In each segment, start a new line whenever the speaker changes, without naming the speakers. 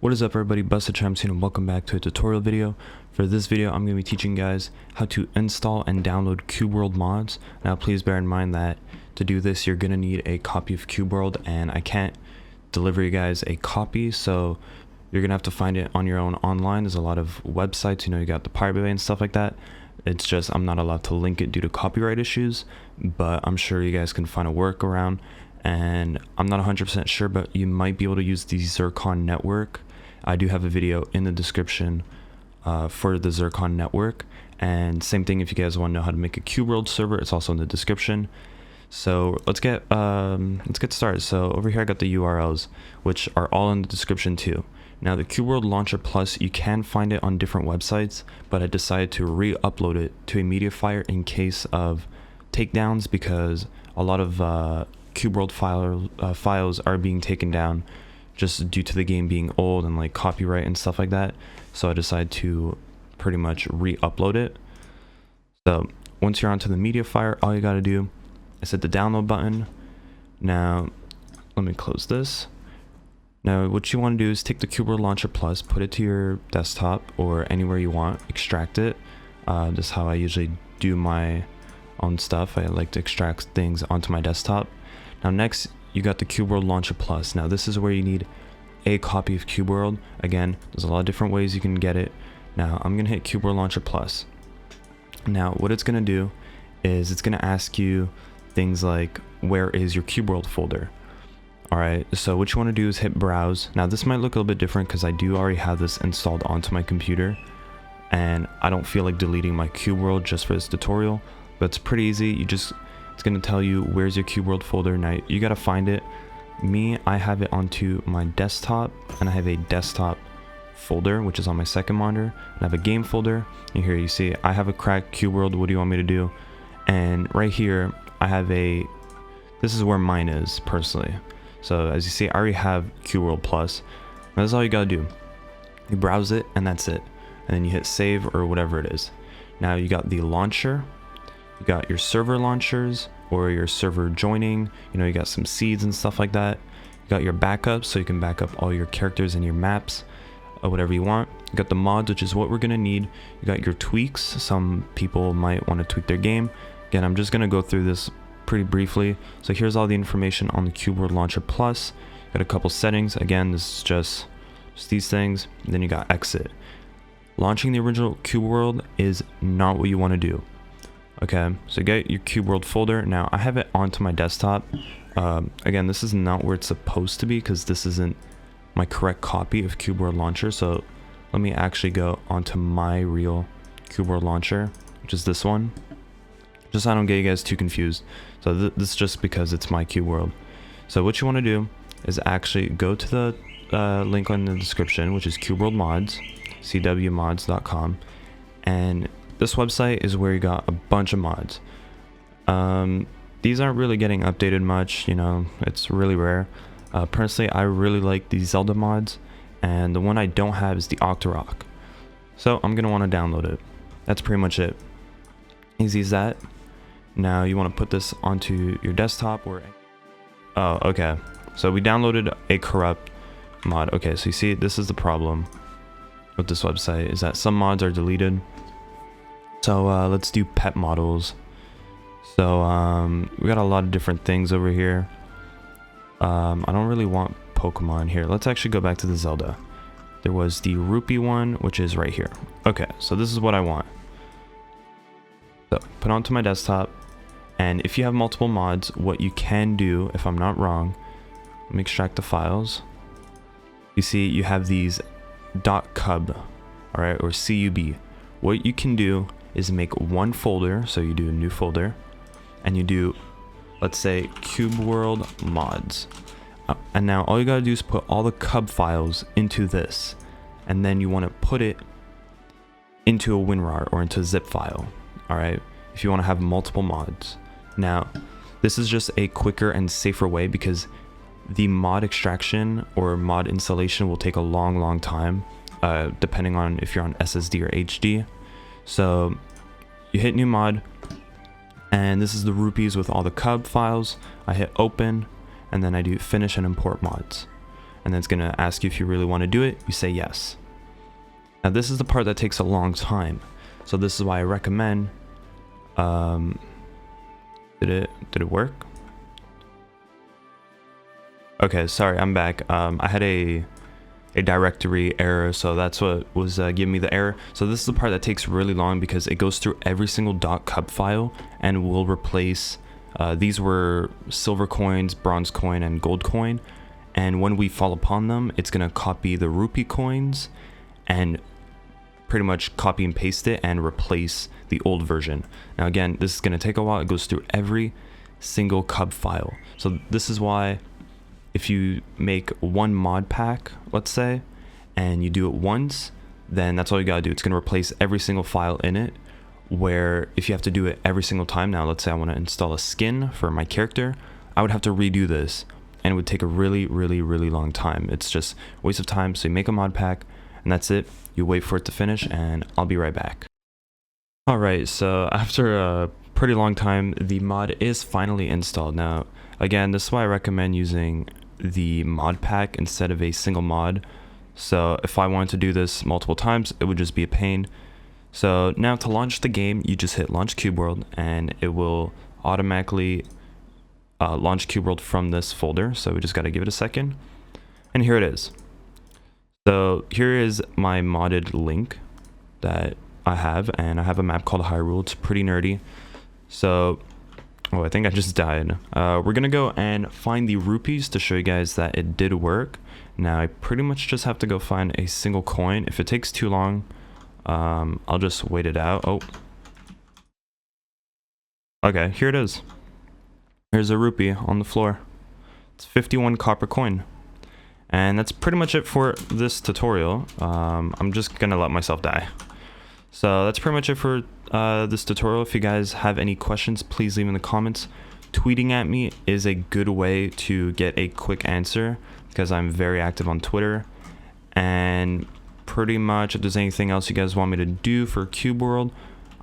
What is up everybody, Busted Champs here and welcome back to a tutorial video. For this video I'm going to be teaching you guys how to install and download CubeWorld mods. Now please bear in mind that to do this you're going to need a copy of CubeWorld and I can't deliver you guys a copy, so you're going to have to find it on your own online. There's a lot of websites, you got the Pirate Bay and stuff like that. It's just I'm not allowed to link it due to copyright issues, but I'm sure you guys can find a workaround. And I'm not 100% sure, but you might be able to use the Zircon network. I do have a video in the description for the Zircon network, and same thing if you guys want to know how to make a CubeWorld server, it's also in the description. So let's get started. So over here I got the URLs, which are all in the description too. Now the CubeWorld LauncherPlus, you can find it on different websites, but I decided to re-upload it to a MediaFire in case of takedowns, because a lot of CubeWorld files are being taken down just due to the game being old and like copyright and stuff like that. So I decided to pretty much re-upload it. So once you're onto the MediaFire, all you got to do is hit the download button. Now let me close this. Now what you want to do is take the CubeWorld LauncherPlus, put it to your desktop or anywhere you want, extract it. This is how I usually do my own stuff. I like to extract things onto my desktop. Now next, you got the CubeWorld LauncherPlus. Now this is where you need a copy of CubeWorld. Again, there's a lot of different ways you can get it. Now I'm gonna hit CubeWorld LauncherPlus. Now what it's gonna do is it's gonna ask you things like, where is your CubeWorld folder? Alright, so what you want to do is hit browse. Now this might look a little bit different because I do already have this installed onto my computer and I don't feel like deleting my CubeWorld just for this tutorial, but it's pretty easy. It's going to tell you where's your CubeWorld folder. Now you got to find it. I have it onto my desktop, and I have a desktop folder which is on my second monitor, and I have a game folder, and here you see I have a cracked CubeWorld. What do you want me to do? And right here I have this is where mine is personally. So as you see, I already have CubeWorld Plus. That's all you gotta do. You browse it and that's it, and then you hit save or whatever it is. Now you got the launcher, you got your server launchers or your server joining, you got some seeds and stuff like that. You got your backups, so you can back up all your characters and your maps or whatever you want. You got the mods, which is what we're gonna need. You got your tweaks. Some people might want to tweak their game. Again, I'm just gonna go through this pretty briefly. So here's all the information on the CubeWorld LauncherPlus. Got a couple settings. Again, this is just these things. And then you got exit. Launching the original CubeWorld is not what you want to do. Okay, so get your CubeWorld folder. Now I have it onto my desktop. Again, this is not where it's supposed to be because this isn't my correct copy of CubeWorld Launcher. So let me actually go onto my real CubeWorld Launcher, which is this one. Just so I don't get you guys too confused. So this is just because it's my CubeWorld. So what you want to do is actually go to the link in the description, which is CubeWorld Mods, cwmods.com, and this website is where you got a bunch of mods. These aren't really getting updated much, it's really rare. Personally, I really like the Zelda mods, and the one I don't have is the Octorok. So I'm gonna want to download it. That's pretty much it. Easy as that. Now you want to put this onto your desktop or... Oh, okay. So we downloaded a corrupt mod. Okay, so you see, this is the problem with this website, is that some mods are deleted. So let's do pet models. So we got a lot of different things over here. I don't really want Pokemon here. Let's actually go back to the Zelda. There was the Rupee one, which is right here. Okay, so this is what I want. So put onto my desktop, and if you have multiple mods, what you can do, if I'm not wrong, let me extract the files. You see you have these .cub, all right, or CUB. What you can do is make one folder. So you do a new folder and you do, let's say, CubeWorld mods, and now all you gotta do is put all the cub files into this, and then you want to put it into a WinRAR or into a zip file. All right, if you want to have multiple mods. Now this is just a quicker and safer way because the mod extraction or mod installation will take a long time, depending on if you're on SSD or HD. So you hit new mod, and this is the rupees with all the cub files. I hit open, and then I do finish and import mods. and then it's going to ask you if you really want to do it. You say yes. Now this is the part that takes a long time, so this is why I recommend did it work? Okay, sorry, I'm back. I had a directory error, so that's what was giving me the error. So this is the part that takes really long because it goes through every single .cub file and will replace these were silver coins, bronze coin, and gold coin, and when we fall upon them, it's gonna copy the rupee coins and pretty much copy and paste it and replace the old version. Now again, this is gonna take a while. It goes through every single cub file. So this is why if you make one mod pack, let's say, and you do it once, then that's all you gotta do. It's gonna replace every single file in it, where if you have to do it every single time, now let's say I wanna install a skin for my character, I would have to redo this, and it would take a really long time. It's just a waste of time. So you make a mod pack, and that's it. You wait for it to finish, and I'll be right back. Alright, so after a pretty long time, the mod is finally installed. Now, again, this is why I recommend using the mod pack instead of a single mod. So if I wanted to do this multiple times, it would just be a pain. So now to launch the game, you just hit launch CubeWorld, and it will automatically launch CubeWorld from this folder. So we just got to give it a second, and here it is. So here is my modded link that I have, and I have a map called Hyrule. It's pretty nerdy. So oh, I think I just died. We're gonna go and find the rupees to show you guys that it did work. Now I pretty much just have to go find a single coin. If it takes too long, I'll just wait it out. Oh, okay, here it is. Here's a rupee on the floor. It's 51 copper coin. And that's pretty much it for this tutorial. I'm just gonna let myself die. So that's pretty much it for this tutorial. If you guys have any questions, please leave in the comments. Tweeting at me is a good way to get a quick answer because I'm very active on Twitter. And pretty much if there's anything else you guys want me to do for CubeWorld,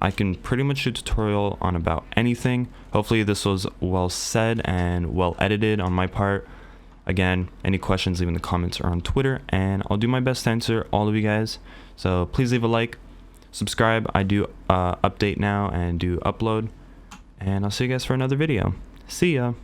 I can pretty much do a tutorial on about anything. Hopefully this was well said and well edited on my part. Again, any questions, leave in the comments or on Twitter, and I'll do my best to answer all of you guys. So please leave a like, subscribe. I do update now and do upload, and I'll see you guys for another video. See ya.